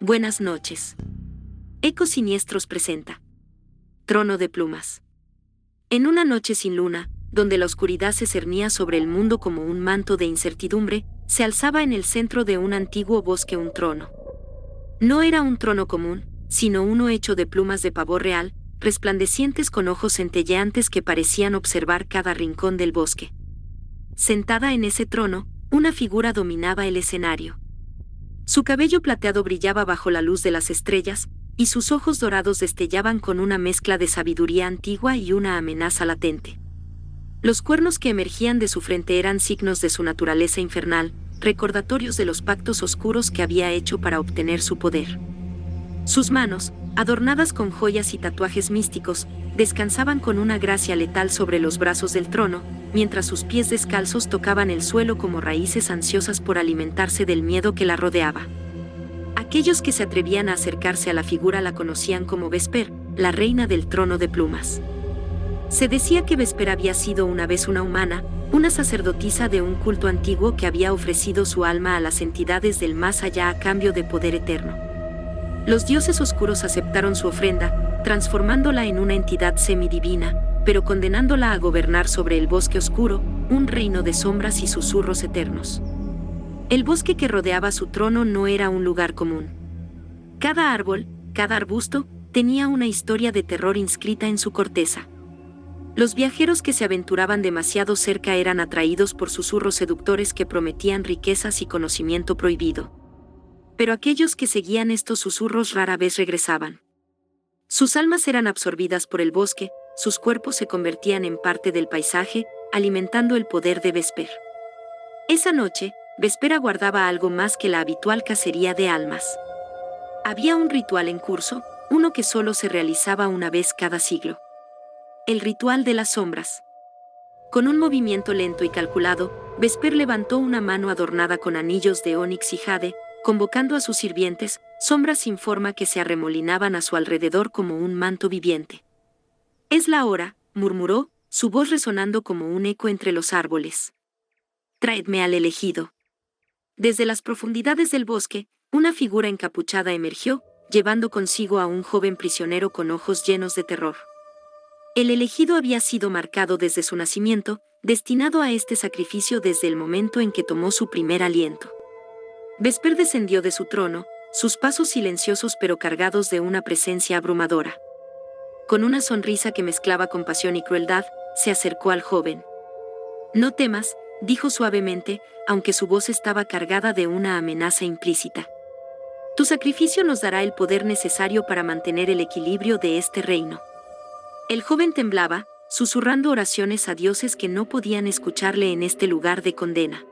Buenas noches. Ecos Siniestros presenta Trono de Plumas. En una noche sin luna, donde la oscuridad se cernía sobre el mundo como un manto de incertidumbre, se alzaba en el centro de un antiguo bosque un trono. No era un trono común, sino uno hecho de plumas de pavor real, resplandecientes con ojos centelleantes que parecían observar cada rincón del bosque. Sentada en ese trono, una figura dominaba el escenario. Su cabello plateado brillaba bajo la luz de las estrellas, y sus ojos dorados destellaban con una mezcla de sabiduría antigua y una amenaza latente. Los cuernos que emergían de su frente eran signos de su naturaleza infernal, recordatorios de los pactos oscuros que había hecho para obtener su poder. Sus manos, adornadas con joyas y tatuajes místicos, descansaban con una gracia letal sobre los brazos del trono, mientras sus pies descalzos tocaban el suelo como raíces ansiosas por alimentarse del miedo que la rodeaba. Aquellos que se atrevían a acercarse a la figura la conocían como Vesper, la reina del trono de plumas. Se decía que Vesper había sido una vez una humana, una sacerdotisa de un culto antiguo que había ofrecido su alma a las entidades del más allá a cambio de poder eterno. Los dioses oscuros aceptaron su ofrenda, transformándola en una entidad semidivina, pero condenándola a gobernar sobre el bosque oscuro, un reino de sombras y susurros eternos. El bosque que rodeaba su trono no era un lugar común. Cada árbol, cada arbusto, tenía una historia de terror inscrita en su corteza. Los viajeros que se aventuraban demasiado cerca eran atraídos por susurros seductores que prometían riquezas y conocimiento prohibido. Pero aquellos que seguían estos susurros rara vez regresaban. Sus almas eran absorbidas por el bosque, sus cuerpos se convertían en parte del paisaje, alimentando el poder de Vesper. Esa noche, Vesper aguardaba algo más que la habitual cacería de almas. Había un ritual en curso, uno que solo se realizaba una vez cada siglo. El ritual de las sombras. Con un movimiento lento y calculado, Vesper levantó una mano adornada con anillos de onix y jade, convocando a sus sirvientes, sombras sin forma que se arremolinaban a su alrededor como un manto viviente. «Es la hora», murmuró, su voz resonando como un eco entre los árboles. «Traedme al elegido». Desde las profundidades del bosque, una figura encapuchada emergió, llevando consigo a un joven prisionero con ojos llenos de terror. El elegido había sido marcado desde su nacimiento, destinado a este sacrificio desde el momento en que tomó su primer aliento. Vesper descendió de su trono, sus pasos silenciosos pero cargados de una presencia abrumadora. Con una sonrisa que mezclaba compasión y crueldad, se acercó al joven. «No temas», dijo suavemente, aunque su voz estaba cargada de una amenaza implícita. «Tu sacrificio nos dará el poder necesario para mantener el equilibrio de este reino». El joven temblaba, susurrando oraciones a dioses que no podían escucharle en este lugar de condena.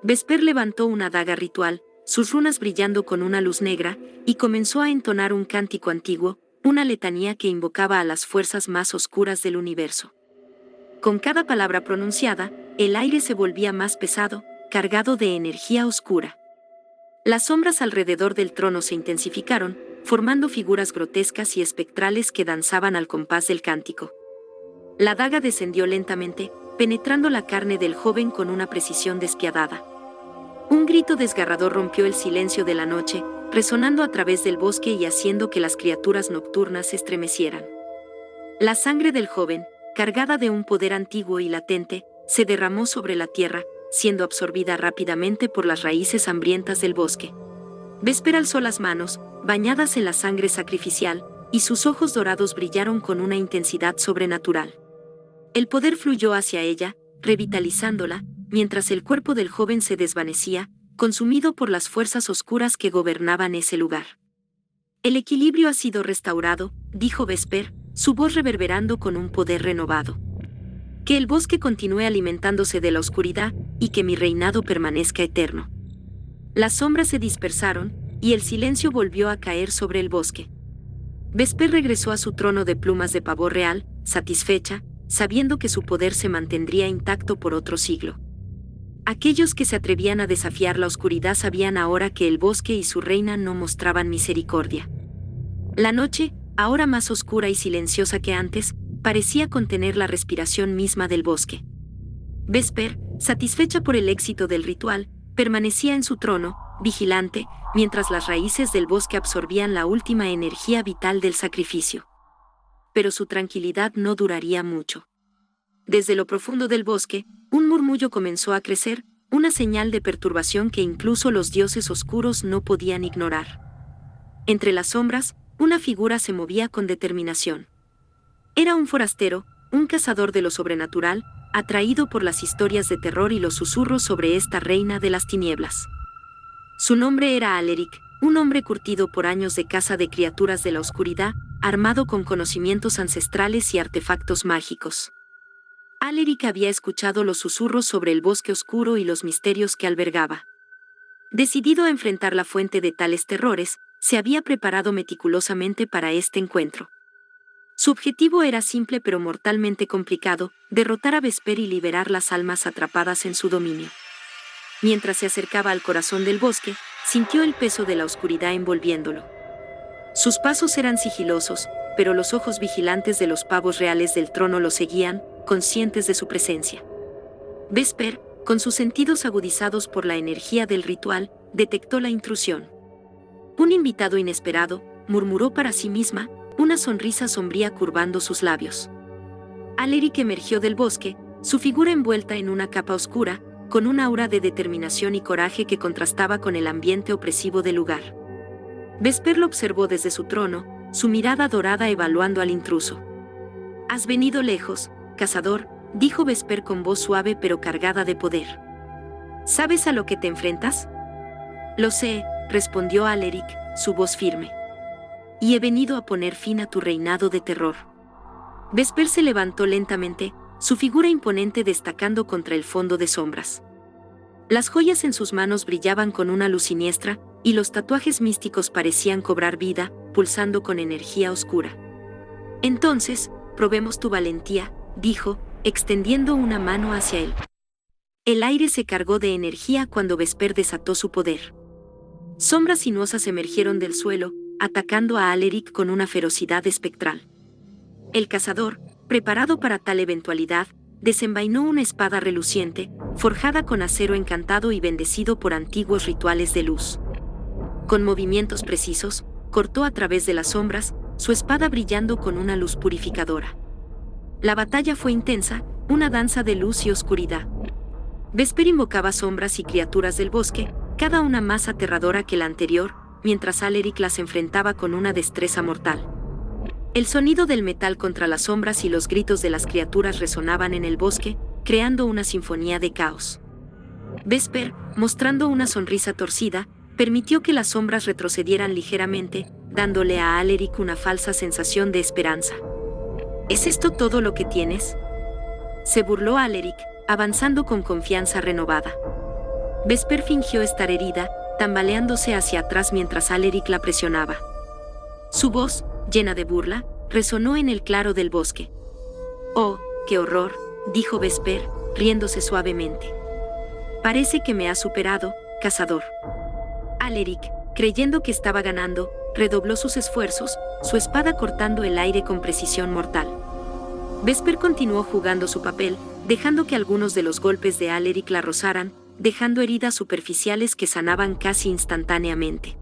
Vesper levantó una daga ritual, sus runas brillando con una luz negra, y comenzó a entonar un cántico antiguo, una letanía que invocaba a las fuerzas más oscuras del universo. Con cada palabra pronunciada, el aire se volvía más pesado, cargado de energía oscura. Las sombras alrededor del trono se intensificaron, formando figuras grotescas y espectrales que danzaban al compás del cántico. La daga descendió lentamente, penetrando la carne del joven con una precisión despiadada. Un grito desgarrador rompió el silencio de la noche, resonando a través del bosque y haciendo que las criaturas nocturnas se estremecieran. La sangre del joven, cargada de un poder antiguo y latente, se derramó sobre la tierra, siendo absorbida rápidamente por las raíces hambrientas del bosque. Vesper alzó las manos, bañadas en la sangre sacrificial, y sus ojos dorados brillaron con una intensidad sobrenatural. El poder fluyó hacia ella, revitalizándola, mientras el cuerpo del joven se desvanecía, consumido por las fuerzas oscuras que gobernaban ese lugar. «El equilibrio ha sido restaurado», dijo Vesper, su voz reverberando con un poder renovado. «Que el bosque continúe alimentándose de la oscuridad, y que mi reinado permanezca eterno». Las sombras se dispersaron, y el silencio volvió a caer sobre el bosque. Vesper regresó a su trono de plumas de pavor real, satisfecha, sabiendo que su poder se mantendría intacto por otro siglo. Aquellos que se atrevían a desafiar la oscuridad sabían ahora que el bosque y su reina no mostraban misericordia. La noche, ahora más oscura y silenciosa que antes, parecía contener la respiración misma del bosque. Vesper, satisfecha por el éxito del ritual, permanecía en su trono, vigilante, mientras las raíces del bosque absorbían la última energía vital del sacrificio. Pero su tranquilidad no duraría mucho. Desde lo profundo del bosque, un murmullo comenzó a crecer, una señal de perturbación que incluso los dioses oscuros no podían ignorar. Entre las sombras, una figura se movía con determinación. Era un forastero, un cazador de lo sobrenatural, atraído por las historias de terror y los susurros sobre esta reina de las tinieblas. Su nombre era Alaric, un hombre curtido por años de caza de criaturas de la oscuridad, armado con conocimientos ancestrales y artefactos mágicos. Alaric había escuchado los susurros sobre el bosque oscuro y los misterios que albergaba. Decidido a enfrentar la fuente de tales terrores, se había preparado meticulosamente para este encuentro. Su objetivo era simple pero mortalmente complicado: derrotar a Vesper y liberar las almas atrapadas en su dominio. Mientras se acercaba al corazón del bosque, sintió el peso de la oscuridad envolviéndolo. Sus pasos eran sigilosos, pero los ojos vigilantes de los pavos reales del trono lo seguían, conscientes de su presencia. Vesper, con sus sentidos agudizados por la energía del ritual, detectó la intrusión. Un invitado inesperado, murmuró para sí misma, una sonrisa sombría curvando sus labios. Alaric emergió del bosque, su figura envuelta en una capa oscura, con un aura de determinación y coraje que contrastaba con el ambiente opresivo del lugar. Vesper lo observó desde su trono, su mirada dorada evaluando al intruso. «Has venido lejos, cazador», dijo Vesper con voz suave pero cargada de poder. «¿Sabes a lo que te enfrentas?» «Lo sé», respondió Alaric, su voz firme. «Y he venido a poner fin a tu reinado de terror». Vesper se levantó lentamente, su figura imponente destacando contra el fondo de sombras. Las joyas en sus manos brillaban con una luz siniestra, y los tatuajes místicos parecían cobrar vida, pulsando con energía oscura. «Entonces, probemos tu valentía», dijo, extendiendo una mano hacia él. El aire se cargó de energía cuando Vesper desató su poder. Sombras sinuosas emergieron del suelo, atacando a Alaric con una ferocidad espectral. El cazador, preparado para tal eventualidad, desenvainó una espada reluciente, forjada con acero encantado y bendecido por antiguos rituales de luz. Con movimientos precisos, cortó a través de las sombras, su espada brillando con una luz purificadora. La batalla fue intensa, una danza de luz y oscuridad. Vesper invocaba sombras y criaturas del bosque, cada una más aterradora que la anterior, mientras Alaric las enfrentaba con una destreza mortal. El sonido del metal contra las sombras y los gritos de las criaturas resonaban en el bosque, creando una sinfonía de caos. Vesper, mostrando una sonrisa torcida, permitió que las sombras retrocedieran ligeramente, dándole a Alaric una falsa sensación de esperanza. ¿Es esto todo lo que tienes?, se burló Alaric, avanzando con confianza renovada. Vesper fingió estar herida, tambaleándose hacia atrás mientras Alaric la presionaba. Su voz, llena de burla, resonó en el claro del bosque. «Oh, qué horror», dijo Vesper, riéndose suavemente. «Parece que me has superado, cazador». Alaric, creyendo que estaba ganando, redobló sus esfuerzos, su espada cortando el aire con precisión mortal. Vesper continuó jugando su papel, dejando que algunos de los golpes de Alaric la rozaran, dejando heridas superficiales que sanaban casi instantáneamente.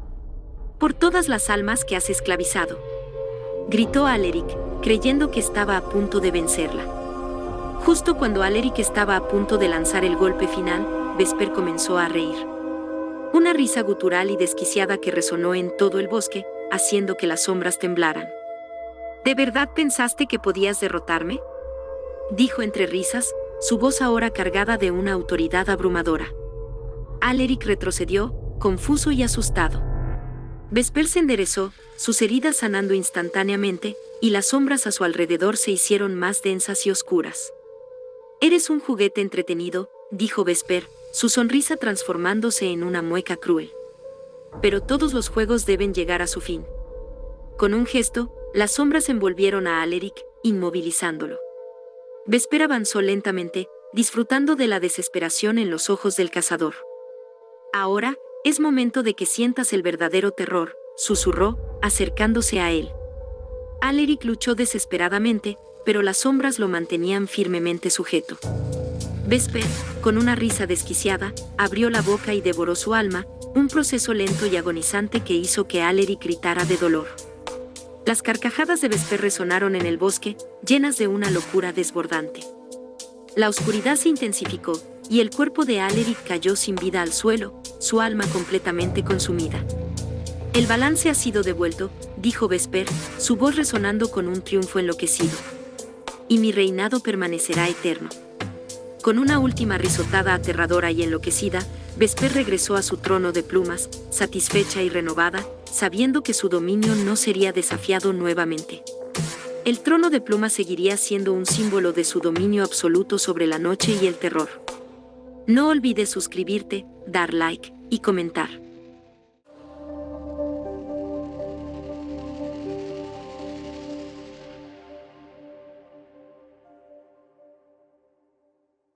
«Por todas las almas que has esclavizado», gritó Alaric, creyendo que estaba a punto de vencerla. Justo cuando Alaric estaba a punto de lanzar el golpe final, Vesper comenzó a reír. Una risa gutural y desquiciada que resonó en todo el bosque, haciendo que las sombras temblaran. «¿De verdad pensaste que podías derrotarme?», dijo entre risas, su voz ahora cargada de una autoridad abrumadora. Alaric retrocedió, confuso y asustado. Vesper se enderezó, sus heridas sanando instantáneamente, y las sombras a su alrededor se hicieron más densas y oscuras. «Eres un juguete entretenido», dijo Vesper, su sonrisa transformándose en una mueca cruel. «Pero todos los juegos deben llegar a su fin». Con un gesto, las sombras envolvieron a Alaric, inmovilizándolo. Vesper avanzó lentamente, disfrutando de la desesperación en los ojos del cazador. «Ahora, es momento de que sientas el verdadero terror», susurró, acercándose a él. Alaric luchó desesperadamente, pero las sombras lo mantenían firmemente sujeto. Vesper, con una risa desquiciada, abrió la boca y devoró su alma, un proceso lento y agonizante que hizo que Alaric gritara de dolor. Las carcajadas de Vesper resonaron en el bosque, llenas de una locura desbordante. La oscuridad se intensificó, y el cuerpo de Alaric cayó sin vida al suelo, su alma completamente consumida. El balance ha sido devuelto, dijo Vesper, su voz resonando con un triunfo enloquecido. Y mi reinado permanecerá eterno. Con una última risotada aterradora y enloquecida, Vesper regresó a su trono de plumas, satisfecha y renovada, sabiendo que su dominio no sería desafiado nuevamente. El trono de plumas seguiría siendo un símbolo de su dominio absoluto sobre la noche y el terror. No olvides suscribirte, dar like y comentar.